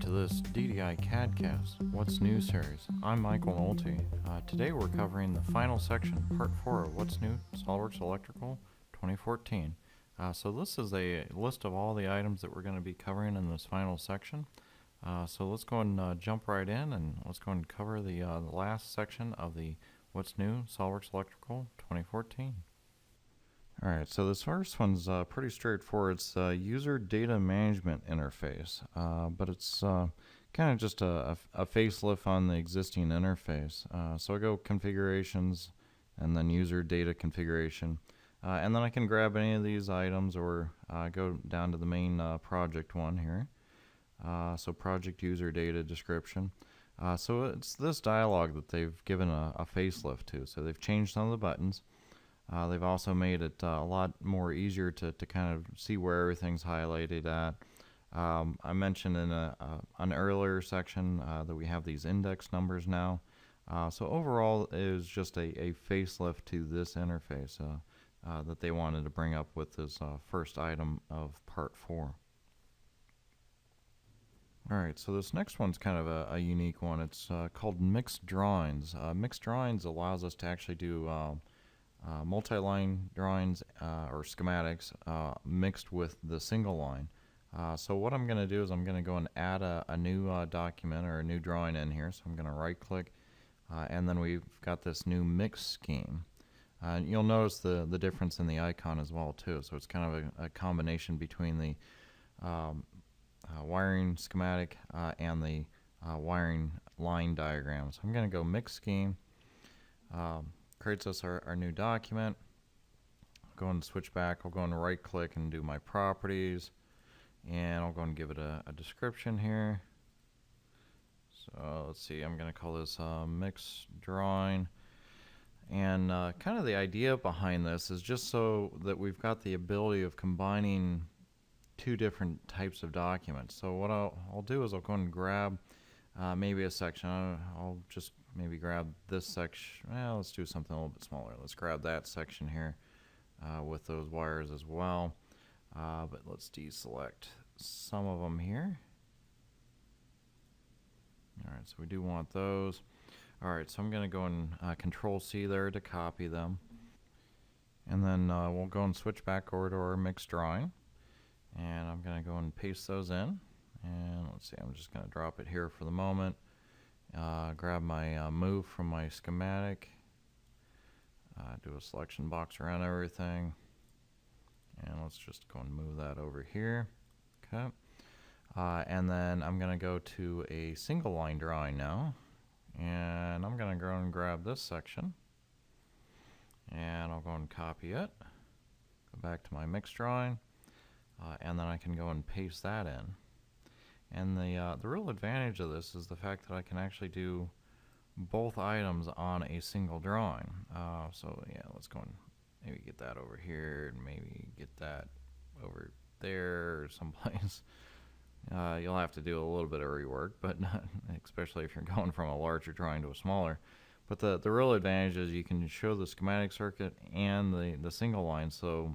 to this DDI CADcast, What's New series. I'm Michael Nolte. Today we're covering the final section, Part 4 of What's New SOLIDWORKS Electrical 2014. So this is a list of all the items that we're going to be covering in this final section. So let's go and jump right in, and let's go and cover the last section of the What's New SOLIDWORKS Electrical 2014. Alright, so this first one's pretty straightforward. It's a user data management interface, but it's kind of just a facelift on the existing interface. So I go configurations and then user data configuration, and then I can grab any of these items or go down to the main project one here. So project user data description. So it's this dialog that they've given a facelift to. So they've changed some of the buttons. They've also made it a lot more easier to kind of see where everything's highlighted at. I mentioned in an earlier section that we have these index numbers now. So overall, it was just a facelift to this interface that they wanted to bring up with this first item of Part 4. Alright, so this next one's kind of a unique one. It's called Mixed Drawings. Mixed Drawings allows us to actually do multi-line drawings or schematics mixed with the single line. So what I'm going to do is I'm going to go and add a new document or a new drawing in here. So I'm going to right click and then we've got this new mix scheme. You'll notice the difference in the icon as well too. So it's kind of a combination between the wiring schematic and the wiring line diagram. So I'm going to go mix scheme. Creates us our new document. Go and switch back. I'll go and right click and do my properties, and I'll go and give it a description here. So let's see, I'm going to call this mix drawing, and kind of the idea behind this is just so that we've got the ability of combining two different types of documents. So what I'll do is I'll go and grab maybe a section. I'll just maybe grab this section. Well, let's do something a little bit smaller. Let's grab that section here with those wires as well. But let's deselect some of them here. Alright, so we do want those. Alright, so I'm going to go and Control C there to copy them. And then we'll go and switch back over to our mixed drawing. And I'm going to go and paste those in. And let's see, I'm just going to drop it here for the moment. Grab my move from my schematic, do a selection box around everything, and let's just go and move that over here. Okay, and then I'm going to go to a single line drawing now, and I'm going to go and grab this section, and I'll go and copy it, go back to my mixed drawing, and then I can go and paste that in. And the real advantage of this is the fact that I can actually do both items on a single drawing. So yeah, let's go and maybe get that over here and maybe get that over there or someplace. You'll have to do a little bit of rework, but not, especially if you're going from a larger drawing to a smaller. But the real advantage is you can show the schematic circuit and the single line. So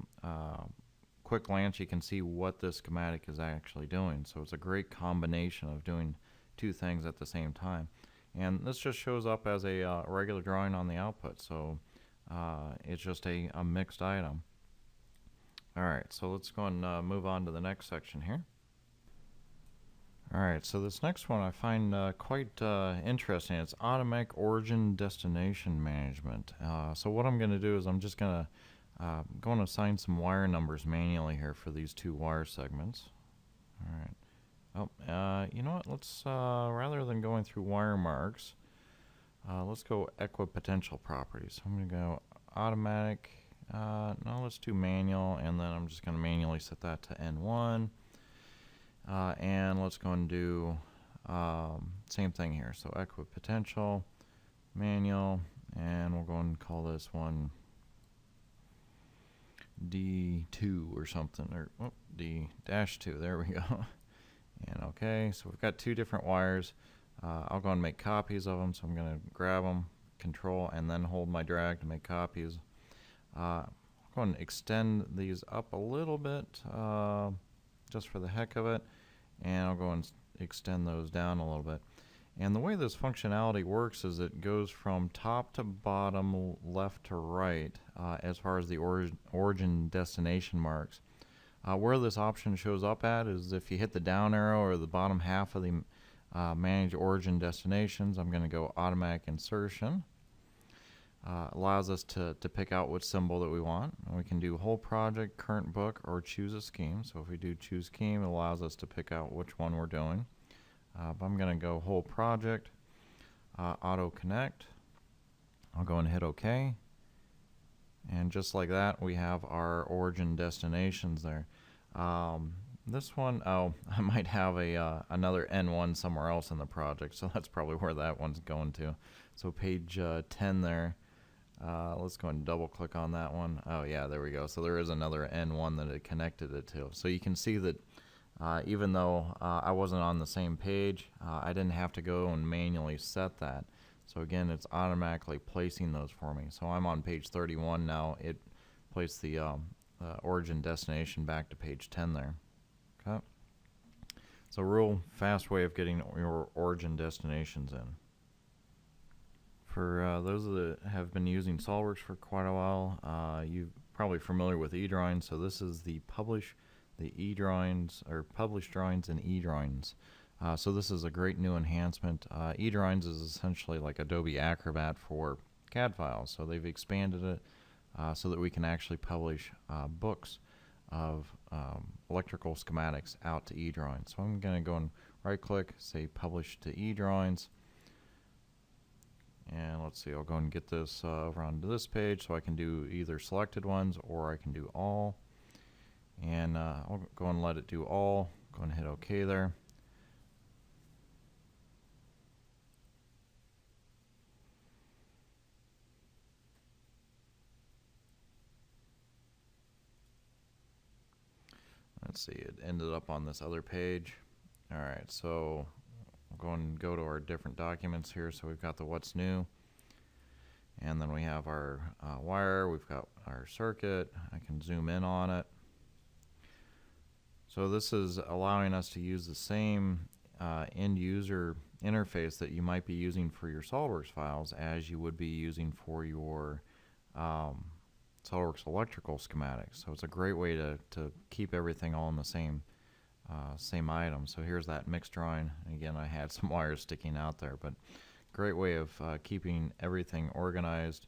quick glance you can see what this schematic is actually doing. So it's a great combination of doing two things at the same time, and this just shows up as a regular drawing on the output. So it's just a mixed item. Alright, so let's go and move on to the next section here. Alright, so this next one I find quite interesting. It's automatic origin destination management. So what I'm going to do is I'm just going to going to assign some wire numbers manually here for these two wire segments. Alright. Oh, you know what? Let's, rather than going through wire marks, let's go equipotential properties. So I'm going to go automatic. No, let's do manual, and then I'm just going to manually set that to N1. And let's go and do same thing here. So equipotential, manual, and we'll go and call this one D2 or something, or D-2, there we go. And okay, so we've got two different wires. I'll go and make copies of them, so I'm going to grab them, Control, and then hold my drag to make copies. I'll go and extend these up a little bit, just for the heck of it, and I'll go and extend those down a little bit. And the way this functionality works is it goes from top to bottom, left to right, as far as the origin destination marks. Where this option shows up at is if you hit the down arrow or the bottom half of the manage origin destinations. I'm going to go automatic insertion. Allows us to pick out which symbol that we want. And we can do whole project, current book, or choose a scheme. So if we do choose scheme, it allows us to pick out which one we're doing. But I'm going to go whole project, auto connect. I'll go and hit OK. And just like that, we have our origin destinations there. This one, oh, I might have another N1 somewhere else in the project, so that's probably where that one's going to. So page 10 there. Let's go and double click on that one. Oh yeah, there we go. So there is another N1 that it connected it to. So you can see that even though I wasn't on the same page, I didn't have to go and manually set that. So again, it's automatically placing those for me. So I'm on page 31 now. It placed the origin destination back to page 10 there. Okay. So real fast way of getting your origin destinations in. For those that have been using SOLIDWORKS for quite a while, you're probably familiar with EDrawings. So this is the EDrawings, or publish drawings in EDrawings. So this is a great new enhancement. EDrawings is essentially like Adobe Acrobat for CAD files. So they've expanded it so that we can actually publish books of electrical schematics out to EDrawings. So I'm going to go and right click, say publish to EDrawings. And let's see, I'll go and get this over onto this page so I can do either selected ones or I can do all. And I'll go and let it do all. Go and hit OK there. Let's see, it ended up on this other page. Alright, so we'll go to our different documents here. So we've got the what's new, and then we have our wire, we've got our circuit. I can zoom in on it. So this is allowing us to use the same end user interface that you might be using for your SOLIDWORKS files as you would be using for your SOLIDWORKS electrical schematics. So it's a great way to keep everything all in the same item. So here's that mixed drawing. Again, I had some wires sticking out there, but great way of keeping everything organized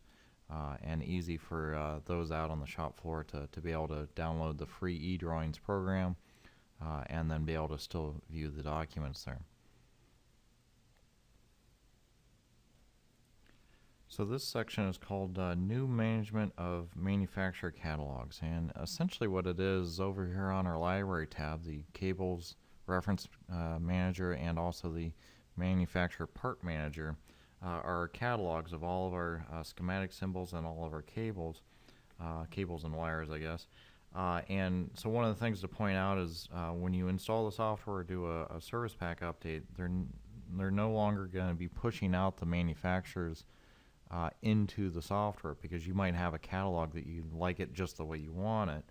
and easy for those out on the shop floor to be able to download the free EDrawings program and then be able to still view the documents there. So this section is called New Management of Manufacturer Catalogs, and essentially what it is over here on our Library tab, the Cables Reference Manager and also the Manufacturer Part Manager are catalogs of all of our schematic symbols and all of our cables, cables and wires, I guess. And so one of the things to point out is when you install the software or do a service pack update, they're no longer going to be pushing out the manufacturer's into the software, because you might have a catalog that you like it just the way you want it.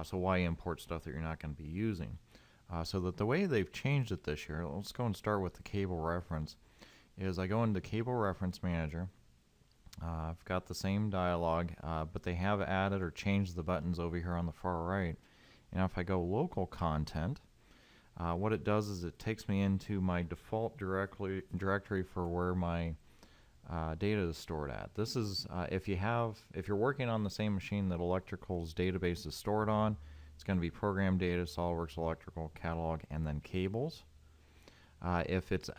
So why import stuff that you're not going to be using? So that the way they've changed it this year, let's go and start with the cable reference, is I go into Cable Reference Manager. I've got the same dialog, but they have added or changed the buttons over here on the far right. And if I go local content, what it does is it takes me into my default directory for where my data is stored at. This is if you're working on the same machine that Electrical's database is stored on, it's going to be Program Data, SOLIDWORKS Electrical Catalog, and then Cables. If it's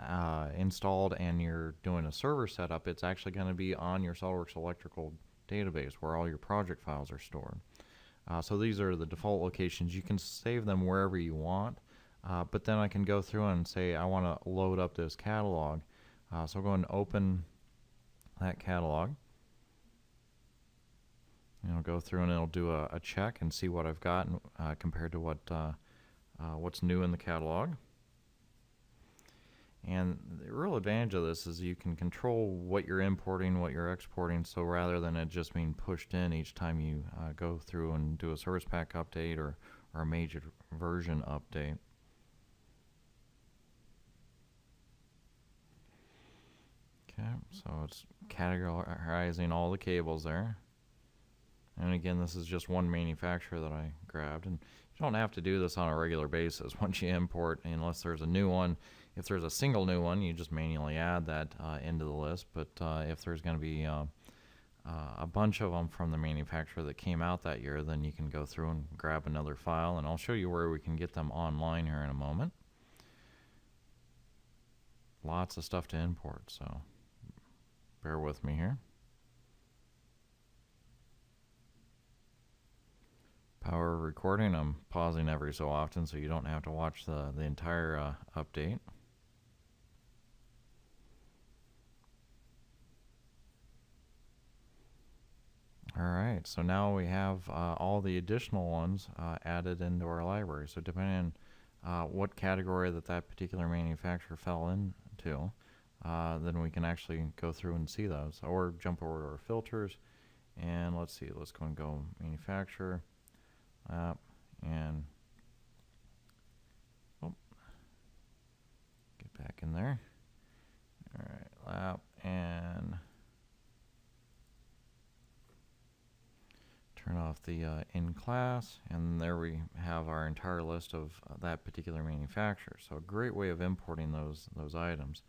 installed and you're doing a server setup, it's actually going to be on your SOLIDWORKS Electrical database where all your project files are stored. So these are the default locations. You can save them wherever you want, but then I can go through and say I want to load up this catalog. So I'll go and open that catalog. And I'll go through and it'll do a check and see what I've got compared to what's new in the catalog. And the real advantage of this is you can control what you're importing, what you're exporting, so rather than it just being pushed in each time you go through and do a service pack update or a major version update. So it's categorizing all the cables there. And again, this is just one manufacturer that I grabbed. And you don't have to do this on a regular basis once you import, unless there's a new one. If there's a single new one, you just manually add that into the list. But if there's going to be a bunch of them from the manufacturer that came out that year, then you can go through and grab another file. And I'll show you where we can get them online here in a moment. Lots of stuff to import, so bear with me here. Power recording, I'm pausing every so often so you don't have to watch the entire update. Alright, so now we have all the additional ones added into our library. So depending on what category that particular manufacturer fell into, then we can actually go through and see those. Or jump over to our filters, and let's see, let's go and go manufacturer, and get back in there. Alright, lap, and turn off the in class, and there we have our entire list of that particular manufacturer. So a great way of importing those items.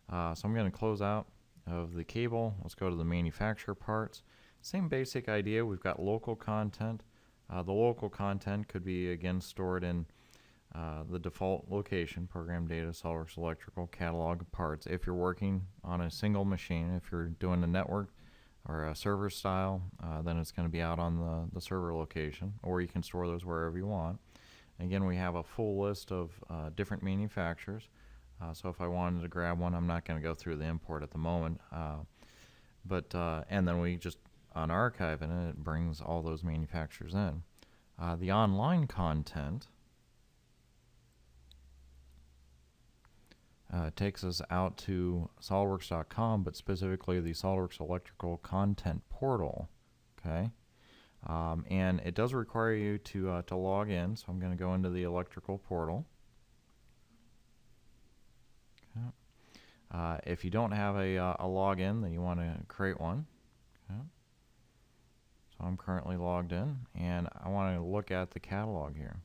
So I'm going to close out of the cable. Let's go to the manufacturer parts. Same basic idea. We've got local content. The local content could be again stored in the default location, program data, SOLIDWORKS electrical, catalog parts. If you're working on a single machine, if you're doing a network or a server style, then it's going to be out on the server location, or you can store those wherever you want. Again, we have a full list of different manufacturers. So if I wanted to grab one, I'm not going to go through the import at the moment. And then we just unarchive it, and it brings all those manufacturers in. The online content takes us out to SOLIDWORKS.com, but specifically the SOLIDWORKS Electrical Content Portal. Okay, and it does require you to log in. So I'm going to go into the electrical portal. Okay. If you don't have a login, then you want to create one. Okay. So I'm currently logged in, and I want to look at the catalog here.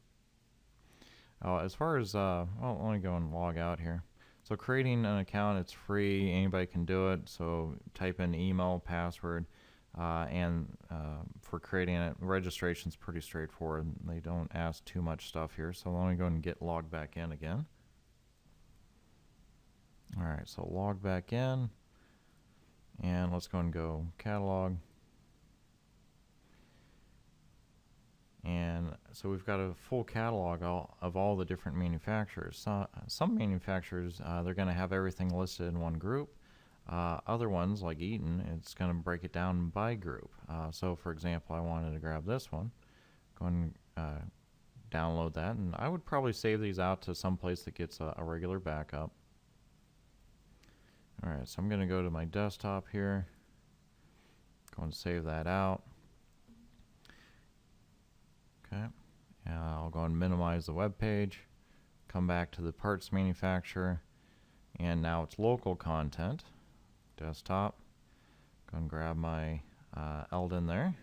As far as well, let me go and log out here. So creating an account, it's free. Anybody can do it. So type in email, password, and for creating it, registration's pretty straightforward. They don't ask too much stuff here. So let me go and get logged back in again. All right, so log back in, and let's go and go catalog. And so we've got a full catalog of all the different manufacturers. So, some manufacturers, they're going to have everything listed in one group. Other ones, like Eaton, it's going to break it down by group. So for example, I wanted to grab this one. Go and download that, and I would probably save these out to some place that gets a regular backup. Alright, so I'm going to go to my desktop here. Go and save that out. Okay, I'll go and minimize the web page, come back to the parts manufacturer, and now it's local content, desktop. Go and grab my Eldon there.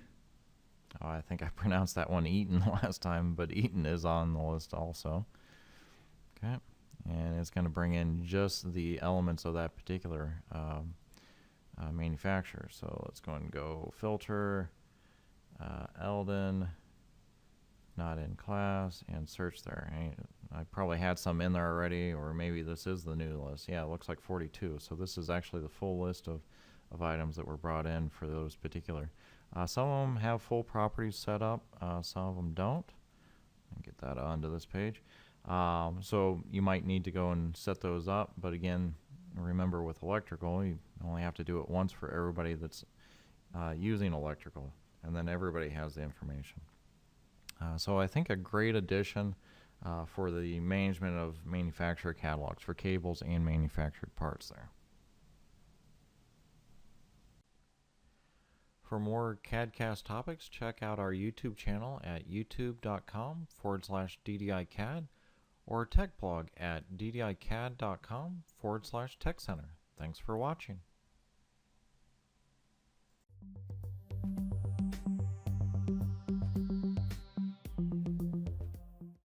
Oh, I think I pronounced that one Eaton last time, but Eaton is on the list also. Okay, and it's going to bring in just the elements of that particular manufacturer. So let's go and go filter, Eldon, not in class, and search there. I probably had some in there already, or maybe this is the new list. Yeah, it looks like 42. So this is actually the full list of items that were brought in for those particular. Some of them have full properties set up, some of them don't. I'll get that onto this page. So you might need to go and set those up, but again, remember with electrical, you only have to do it once for everybody that's using electrical, and then everybody has the information. So I think a great addition for the management of manufacturer catalogs for cables and manufactured parts there. For more CAD/CAS topics, check out our YouTube channel at youtube.com/DDICAD or tech blog at ddicad.com/tech center. Thanks for watching.